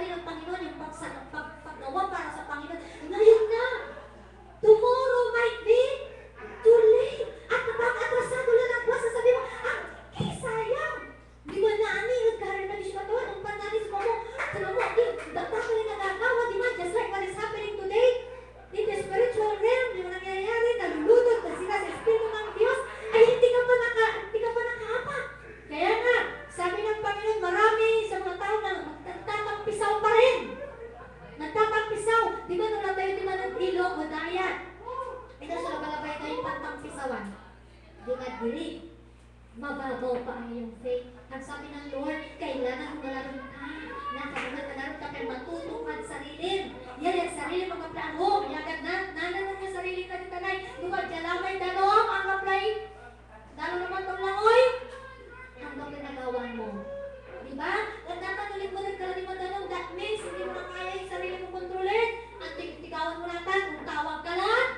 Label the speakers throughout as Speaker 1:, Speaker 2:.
Speaker 1: sarili ng Panginoon, yung paggawa para sa Panginoon. Ngayon na, tomorrow might be too late. At kapag atrasado lang ang buwan, sasabihin mo, sayang. Di ba na ani, nagkaroon na siya ito, ang panalis mo, sabi mo, dapat ko rin nagagawa, di ba? Just like what is happening today, in the spiritual realm, yung nangyayari, nalulunod na sila sa Espiritu ng Diyos, ay hindi ka pa nakaapak. Kaya nga, sabi ng Panginoon, marami sa mga tao na nagtatampisaw pa rin. Nagtatampisaw. Di ba nung tayo, di ba ng ilog o dayan? Ito sila balabay kayo yung pantampisawan. Di ba diri? Mababaw pa ang iyong faith. Ang sabi ng Lord, kailangan malaron ka. Nakapagalaron ka kay matutungkad sarili. Yan yung sarili mga plano. Yagad na, nanan yung sarili ka ni tanay. Luwag jalamay dalong, ang apply. Dalo naman itong langoy. Hanggang pinagawan mo. Diba? Nagtatanulit mo nagkaroon mo dalong. That means, hindi mo na kaya yung sarili mo kontrolin. Ang tigawan mo natin, kung tawag ka lang.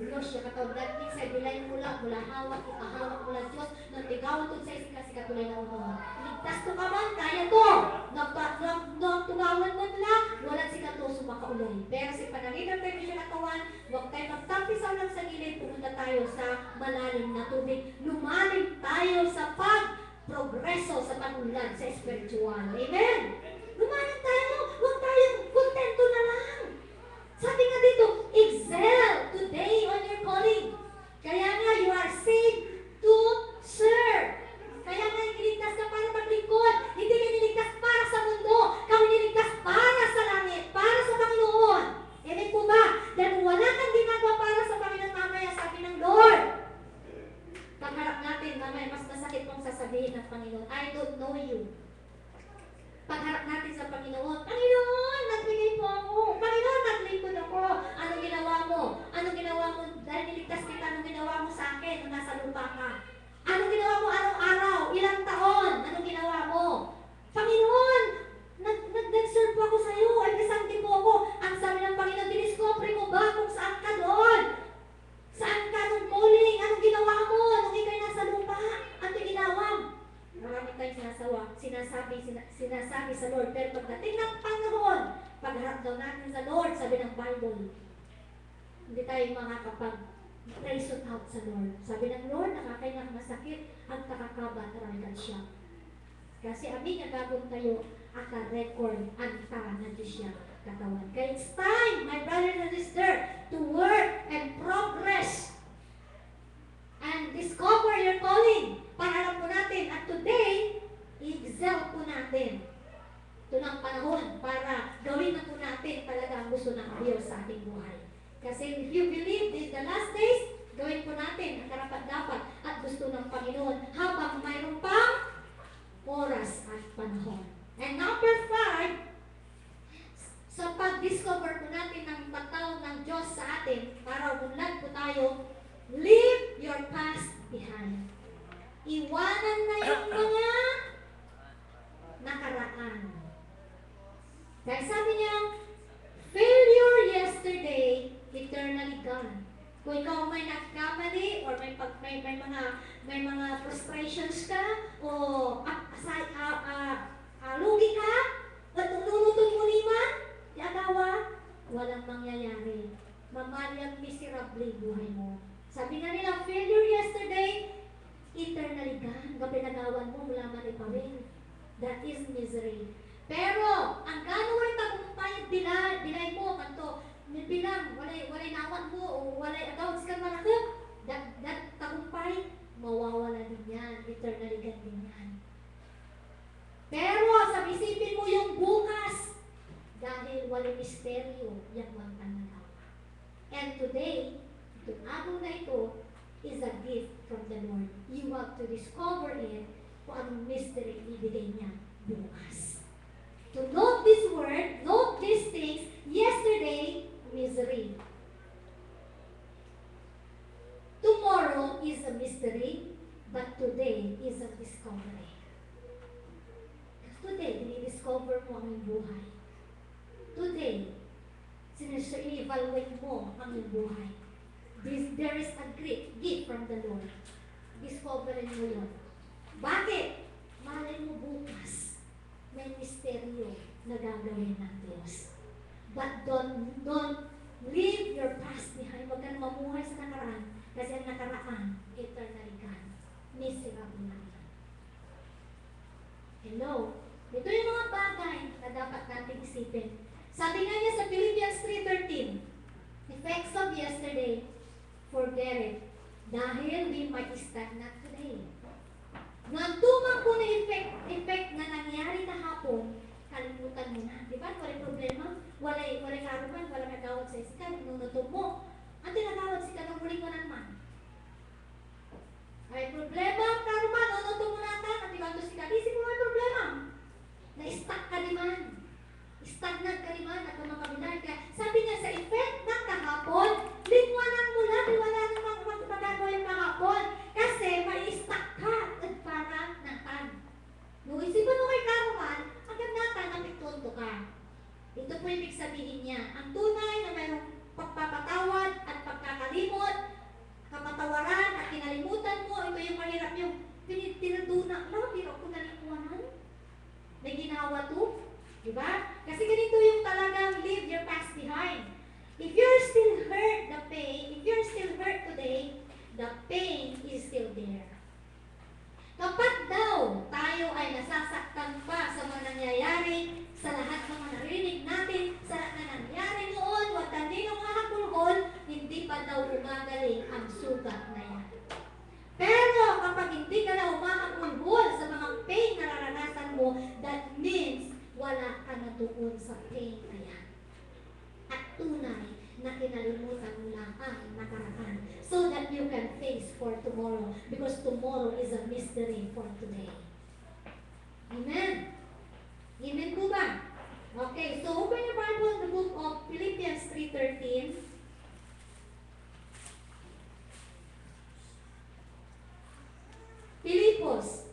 Speaker 1: Diyos siya katawag. That means, ay bilay mo lang, mula hawak, ikahawak mo lang Diyos, nang tigawan ito sa isla, si katulay na uno. Ligtas to ka man, kaya to. Nang tungawan mo lang, wala si kato sumakaulay. Pero si panangitan tayo siya nakawan, huwag tayo magtampisaw lang sa gilid, pumunta tayo sa malalim na tubig. Lumalim tayo sa progreso sa panunlad sa spiritual. Amen? Lumalim tayo, huwag tayong kontento na lang. Sabi nga dito, excel today on your calling. Kaya nga, you are saved to serve. Kaya nga, niligtas ka para maglingkod. Hindi ka niligtas para sa mundo. Kami niligtas para sa langit, para sa Panginoon. Amen po ba? Dahil wala kang ginagawa para sa Panginoon mamaya, sabi ng Lord. Pagharap natin, mamaya, mas masakit pong sasabihin ng Panginoon, I don't know you. Pagharap natin sa Panginoon, Panginoon, nagbigay po ako. Panginoon, naglingkod ako. Anong ginawa mo? Anong ginawa mo? Dahil niligtas kita, anong ginawa mo sa akin nung nasa lupa ka? Anong ginawa mo araw-araw? Ilang taon? Anong ginawa mo? Panginoon, nag-serve po ako sa iyo. Ay, kasangti po ako. Ang sabi ng Panginoon, diniscover mo ba kung saan ka doon? Saan ka nung calling? Anong ginawa mo? Nung ikaw'y nasa lupa? Anong ginawa mo? Marami tayong sinasabi sa Lord. Pero pagdating ng panahon, pagharap daw natin sa Lord, sabi ng Bible, hindi tayo makakapag-praise out sa Lord. Sabi ng Lord, nakakailang masakit ang takakabataranggan siya. Kasi amin nga gagawin tayo aka-record ang tahanan di siya katawan. Kaya it's time, my brother and sister, to work and progress and discover your calling. Para alam po natin, at today, i-excel po natin. Ito ng panahon para gawin na po natin talaga ang gusto ng Diyos sa ating buhay. Kasi if you believe this the last days, gawin po natin ang karapat-dapat at gusto ng Panginoon habang mayroon pang oras at panahon. And number 5, sa pag-discover po natin ng pagtawag ng Diyos sa atin, para umunlad po tayo, leave your past behind. Iwanan na yung mga nakaraan. Dahil sabi niya, failure yesterday, eternally gone. Kung ikaw may nagkamali or may mga frustrations ka o lugi ka at nunutong mo lima, yagawa, walang mangyayari. Mamalyang miserably buhay mo. Sabi nga nila, failure yesterday, eternally gone. Ang pinagawan mo, wala man ipawin. That is misery. Pero, ang gano'n ay tagumpay, dilay mo, kanto, bilang, walay nawan mo, o walay accounts ka malakot, that tagumpay, mawawala din yan, eternally gone din yan. Pero, isipin mo yung bukas, dahil walang misteryo, yung mga pananaw. And today, itong araw na ito, is a gift from the Lord. You have to discover it kung anong mystery ibigay niya bukas. To note this word, note these things, yesterday, misery. Tomorrow is a mystery, but today is a discovery. Today, dinidiscover mo ang iyong buhay. Today, i-evaluate mo ang iyong buhay. There is a great gift from the Lord. Discoverin mo yun. Bakit? Malay mo bukas. May misteryo na gagawin ng Diyos. But don't leave your past behind. Huwag kang mamuhay sa nakaraan. Kasi ang nakaraan, eternally gone. Miserable na yan. Hello? Ito yung mga bagay na dapat natin isipin. Sabi nga niya sa Philippians 3:13, effects of yesterday, forget it. Dahil we might stagnant today. Nagtumang ko na effect na nangyari kahapon, kalimutan mo na. Di ba? Walang problema. Walang karuman, walang nagawag sa isika. Nunutom mo. Ang tinatawag si ka ng muling mo naman. May problema, karuman, nunutom mo natin. Ang tinatawag si ka, isip mo may problema. Na-stuck ka naman. Stagnant ka naman at kumakabilan ka. Sabi niya sa effect ng kahapon, lingwanan mo lang, wala namang magagawa yung kahapon. Kasi mai-stuck ka at para natan. Nung isipan mo kay karuman, agad natan ang itonto ka. Ito po ibig sabihin niya. Ang tunay na mayroong pagpapatawad at pagkakalimot, kapatawaran at kinalimutan mo, ito yung mahirap yung tinaduna. Alam, hindi ako nalikuanan. May ginawa to. Diba? Kasi ganito yung talagang leave your past behind. If you're still hurt, the pain, if you're still hurt today, the pain is still there. Kapag daw tayo ay nasasaktan pa sa mga nangyayari, sa lahat ng mga narinig natin, sa lahat na nangyari noon, wag hindi nung mahapulhol, hindi pa daw umagaling ang sugat na yan. Pero kapag hindi ka na umahapulhol sa mga pain na naranasan mo, that means wala ka na doon sa pain na yan. At tunay na kinalimutan mo lang ang nakaraan so that you can face for tomorrow because tomorrow is a mystery for today. Amen? Amen po ba? Okay, so open your Bible in the book of Philippians 3:13. Pilipos.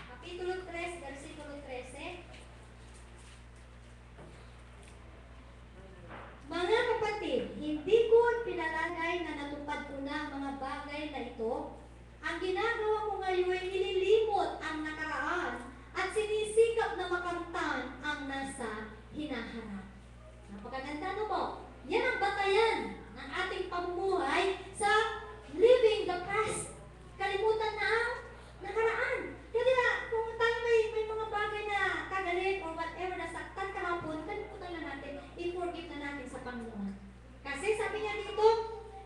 Speaker 1: Kapitulo 3, versikulo 13. Mga kapatid, hindi ko pinalagay na natupad ko na ang mga bagay na ito. Ang ginagawa ko ngayon ay nililimot ang nakaraan at sinisikap na makamtan ang nasa hinaharap. Napakaganda no po? Yan ang batayan ng ating pamumuhay sa living the past. Kalimutan na ang nakaraan. Kaya kung tayo may mga bagay na kagalit or whatever na saktan kahapon, kalimutan na natin, i-forgive na natin sa Panginoon. Kasi sabi niya dito,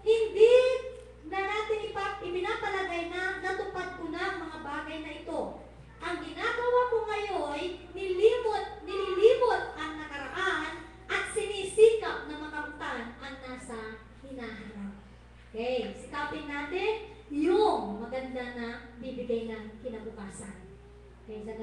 Speaker 1: hindi na natin ipinapalagay na natupad ko na ang mga bagay na ito. Ang ginagawa ko ngayon, nililimot ang nakaraan at sinisikap na makamtan ang nasa hinaharap. Okay, sikapin natin yung maganda na bibigay ng kinabukasan. Okay, sa